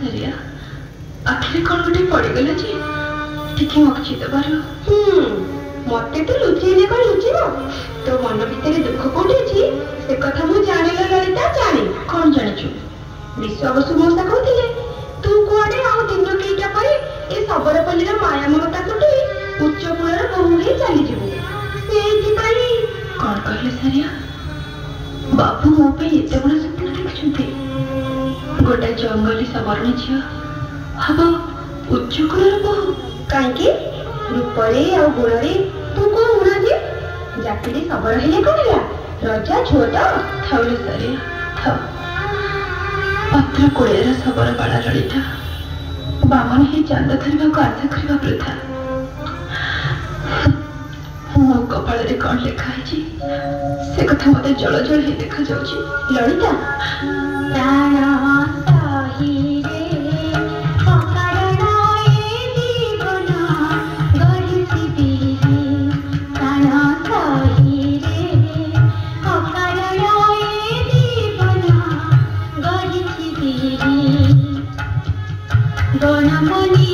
सारिया आखिर कौन गोटे पड़गला जे टिके मक्ची दबार मते तो लुचेने कौन लुचेना तो मन भितर दुख कोठी अछि से कथा मु जानिला ललिता जाने कौन जानिछु विश्वास मौसा कहथिले तू कोडे आउ दिन केटा परे ए सबरपल्लीर माया ममता टुटी उच्च कुलर बहु हे चली जिवो सेति पई कौन कहले सारिया बापू मो पे एते बड़ा सपना देखछुते गोटा जंगली सबरणी झियो हबो उच्च कुलर बहु काई के रूपरे आ गुणरे तू को उना जे जातिरे सबर हेले कहला रजा छोटा थाउले सारिया थाउ पत्र कोळेर सबर बाड़ा ललिता बामन ही चांद धरवा को आशा करवा वृथा मो कपाल रे कौन लिखा है से कथा मते जल जल ही देखा जाउची ललिता प्राण साही रे अकारण ए जीवन गढ़िछि बिहि प्राण साही रे अकारण ए जीवन गढ़िछि बिहि गणमणि